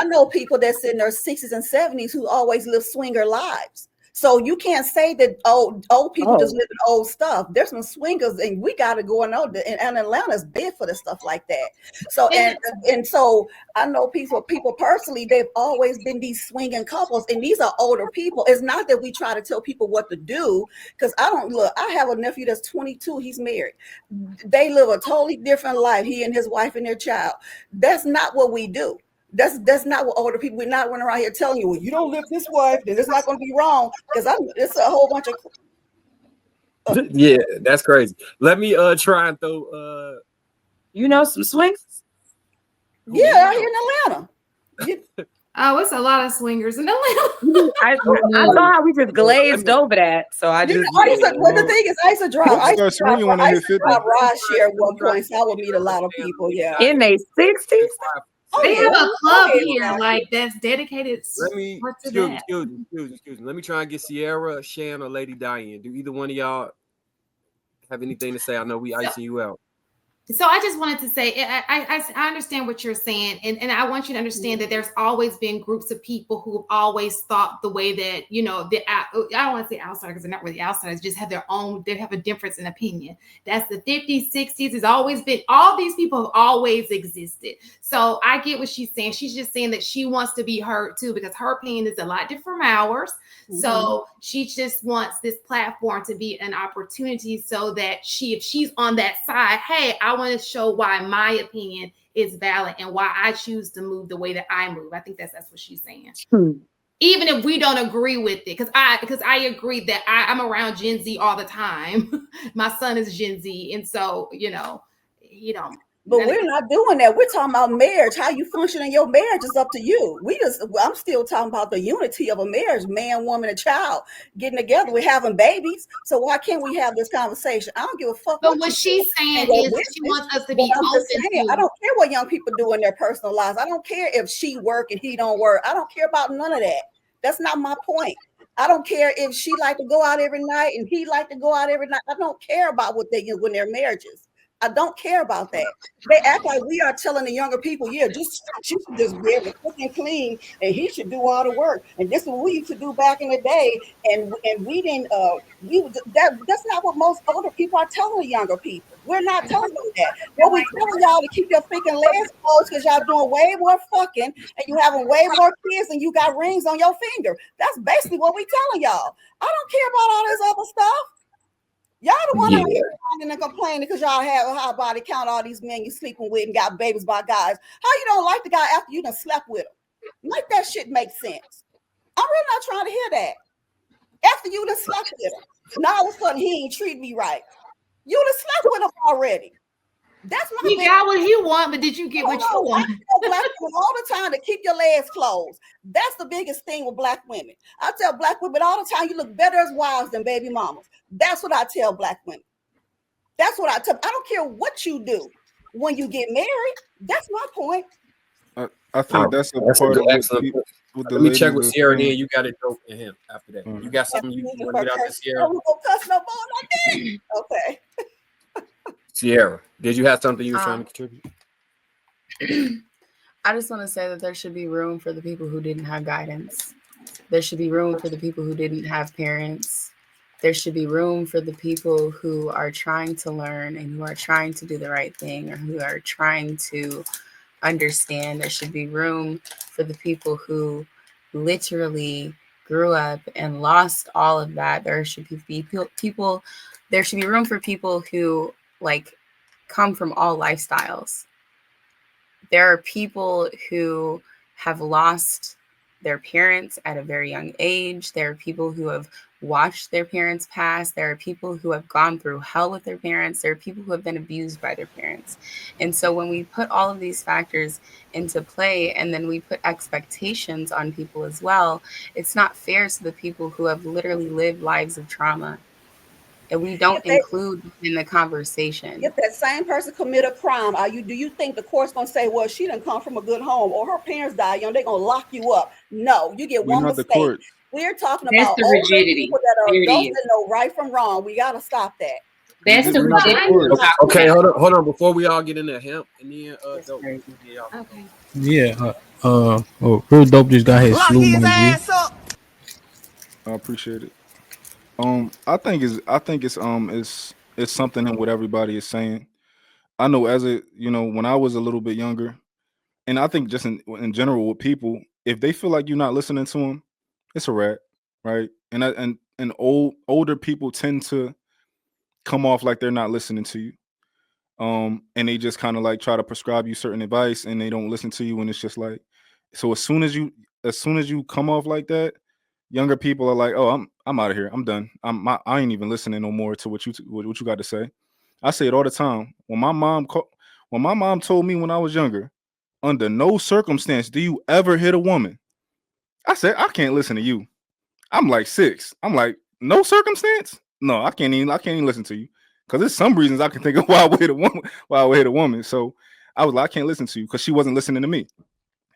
I know people that's in their 60s and 70s who always live swinger lives. So you can't say that old people just living old stuff. There's some swingers, and we got it going on. And Atlanta's big for the stuff like that. So and so I know people personally. They've always been these swinging couples, and these are older people. It's not that we try to tell people what to do, because I have a nephew that's 22. He's married. They live a totally different life. He and his wife and their child. That's not what we do. That's not what older people. We're not running around here telling you, well, you don't live this way, then it's not going to be wrong. Because it's a whole bunch of. Yeah, that's crazy. Let me try and throw some swings. Yeah, out here in Atlanta. Oh, it's a lot of swingers in Atlanta. I saw how we just glazed over that. So I just. Well, the thing is, I used to drive ride share at one point, so I would meet a lot of people. Yeah, in their 60s. They have a club here, like that's dedicated. Let me excuse me. Let me try and get Sierra, Shan, or Lady Diane. Do either one of y'all have anything to say? I know we icing you out. So I just wanted to say, I understand what you're saying, and I want you to understand that there's always been groups of people who have always thought the way that, I don't want to say outsiders because they're not really outsiders, just have their own, they have a difference in opinion. That's the 50s, 60s, has always been, all these people have always existed. So I get what she's saying. She's just saying that she wants to be heard too, because her opinion is a lot different from ours. Mm-hmm. So she just wants this platform to be an opportunity so that if she's on that side, hey, I want to show why my opinion is valid and why I choose to move the way that I move. I think that's what she's saying. Even if we don't agree with it, because I agree that I'm around Gen Z all the time. My son is Gen Z, and so But we're not doing that. We're talking about marriage. How you function in your marriage is up to you. I'm still talking about the unity of a marriage, man, woman, and child getting together. We're having babies. So why can't we have this conversation? I don't give a fuck. But what she's saying is she wants us to be open. I don't care what young people do in their personal lives. I don't care if she work and he don't work. I don't care about none of that. That's not my point. I don't care if she like to go out every night and he like to go out every night. I don't care about what they do in their marriages. I don't care about that. They act like we are telling the younger people, she should just be able to cook and clean, and he should do all the work. And this is what we used to do back in the day. And we didn't. That's not what most older people are telling the younger people. We're not telling them that. But we're telling y'all to keep your freaking legs closed because y'all doing way more fucking, and you having way more kids, and you got rings on your finger. That's basically what we telling y'all. I don't care about all this other stuff. Y'all the one out here and complaining because y'all have a high body count, all these men you sleeping with and got babies by guys. How you don't like the guy after you done slept with him? Make that shit make sense. I'm really not trying to hear that. After you done slept with him, now all of a sudden he ain't treat me right. You done slept with him already. That's my. You got what you want, but did you get what you want? I tell black women all the time to keep your legs closed. That's the biggest thing with black women. I tell black women all the time, you look better as wives than baby mamas. That's what I tell black women. That's what I tell. I don't care what you do when you get married. That's my point. I think that's a part of excellent. Let me check with Sierra. Then you got to go to him after that. You got something you want to get out to Sierra? Okay. Sierra, did you have something you were trying to contribute? I just want to say that there should be room for the people who didn't have guidance. There should be room for the people who didn't have parents. There should be room for the people who are trying to learn and who are trying to do the right thing or who are trying to understand. There should be room for the people who literally grew up and lost all of that. There should be people. There should be room for people who come from all lifestyles. There are people who have lost their parents at a very young age. There are people who have watched their parents pass. There are people who have gone through hell with their parents. There are people who have been abused by their parents. And so when we put all of these factors into play and then we put expectations on people as well, it's not fair to the people who have literally lived lives of trauma. And we don't include in the conversation. If that same person commit a crime, do you think the court's gonna say, well, she didn't come from a good home or her parents died young, they're gonna lock you up? No, you get one mistake. We're talking about the rigidity. People that are those that know right from wrong. We gotta stop that. That's the rigidity. Okay, hold on. Before we all get in there, hemp and then Yeah, Real Dope just got his salute emoji. I appreciate it. I think it's something in what everybody is saying. I know as a when I was a little bit younger, and I think just in general with people, if they feel like you're not listening to them, it's a rat, right? And older people tend to come off like they're not listening to you. And they just kind of like try to prescribe you certain advice and they don't listen to you, and it's just like, so as soon as you come off like that, younger people are like, oh, I'm out of here, I'm done, I ain't even listening no more to what you got to say. I say it all the time. When my mom told me when I was younger, under no circumstance do you ever hit a woman, I said, I can't listen to you. I'm like 6. I'm like, no circumstance? No, I can't even listen to you. Because there's some reasons I can think of why I would hit a woman. So I was like, I can't listen to you, because she wasn't listening to me.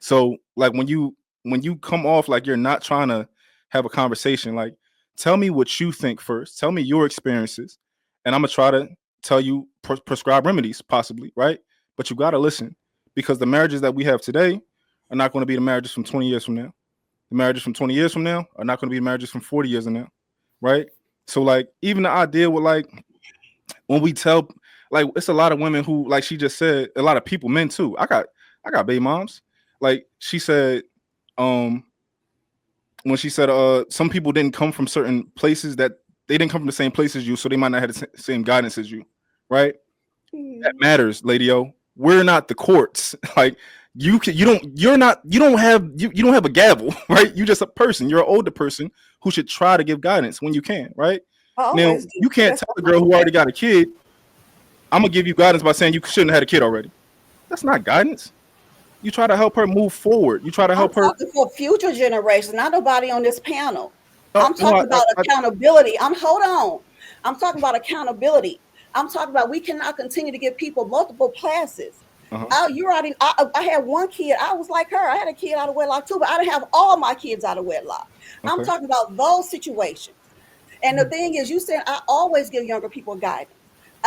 So like when you come off like you're not trying to have a conversation, like tell me what you think first. Tell me your experiences. And I'm gonna try to tell you prescribe remedies, possibly, right? But you gotta listen, because the marriages that we have today are not going to be the marriages from 20 years from now. The marriages from 20 years from now are not going to be the marriages from 40 years from now, right? So like even the idea with like when we tell, like it's a lot of women who, like she just said, a lot of people, men too. I got baby moms. Like she said, when she said some people didn't come from certain places, that they didn't come from the same place as you, so they might not have the same guidance as you, right? That matters, lady-o. We're not the courts. Like you don't have a gavel, right? You're just a person. You're an older person who should try to give guidance when you can, right? Now you can't tell a girl who already got a kid, I'm gonna give you guidance by saying you shouldn't have had a kid already. That's not guidance. You try to help her move forward. You try to help her for future generations, not nobody on this panel. I'm talking about accountability. Hold on. I'm talking about accountability. I'm talking about we cannot continue to give people multiple classes. I had one kid. I was like her. I had a kid out of wedlock too, but I didn't have all my kids out of wedlock. Okay. I'm talking about those situations. And the thing is, you said I always give younger people guidance.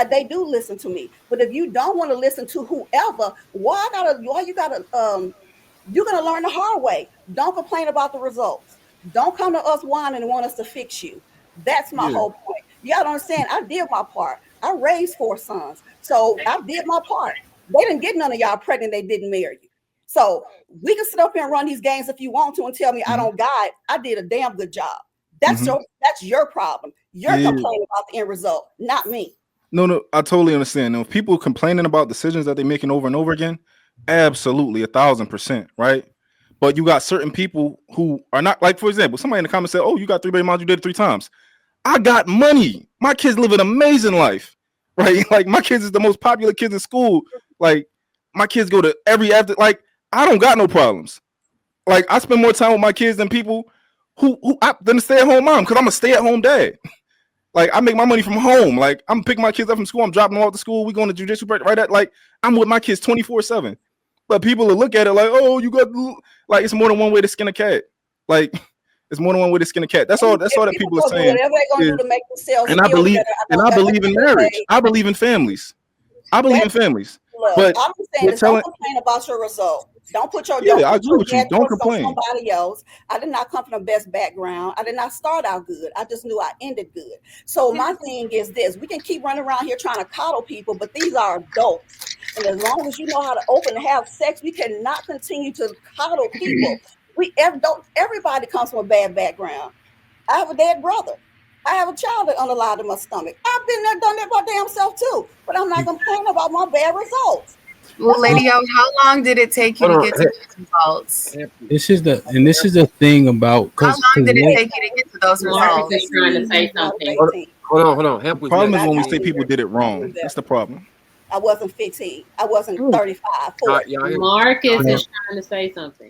They do listen to me. But if you don't want to listen to whoever, you're gonna learn the hard way. Don't complain about the results. Don't come to us whining and want us to fix you. That's my whole point. You gotta understand, I did my part. I raised 4 sons. So I did my part. They didn't get none of y'all pregnant, they didn't marry you. So we can sit up here and run these games if you want to and tell me I don't guide. I did a damn good job. That's your problem. You're complaining about the end result, not me. No, I totally understand. Now, if people complaining about decisions that they're making over and over again, absolutely 1,000%, right? But you got certain people who are not, like, for example, somebody in the comments said, oh, you got 3 baby moms, you did it 3 times. I got money. My kids live an amazing life, right? Like, my kids is the most popular kids in school. Like, my kids go to every after, like, I don't got no problems. Like, I spend more time with my kids than people than a stay-at-home mom, because I'm a stay-at-home dad. Like, I make my money from home. Like, I'm picking my kids up from school. I'm dropping them off to school. We going to jiu-jitsu, right? At, like, I'm with my kids 24/7. But people will look at it like, oh, you got, like, it's more than one way to skin a cat. Like, it's more than one way to skin a cat. That's all that people are saying. Whatever they're gonna do to make themselves and I believe in marriage. I believe in families. I believe in families. Look, but I'm just saying this, don't complain about your result. Don't put your I agree with you. Don't complain. On somebody else. I did not come from the best background. I did not start out good. I just knew I ended good. So my thing is this: we can keep running around here trying to coddle people, but these are adults. And as long as you know how to open and have sex, we cannot continue to coddle people. Everybody comes from a bad background. I have a dead brother. I have a child that unalive in my stomach. I've been there, done that by damn self too. But I'm not complaining about my bad results. Well, Lady-O, how long did it take you to get to those results? This is the thing about. How long did it take you to get to those results? Mark is trying to say something. Hold on. The problem is when we say people did it wrong. That's the problem. I wasn't 15. I wasn't 35. Marcus is trying to say something.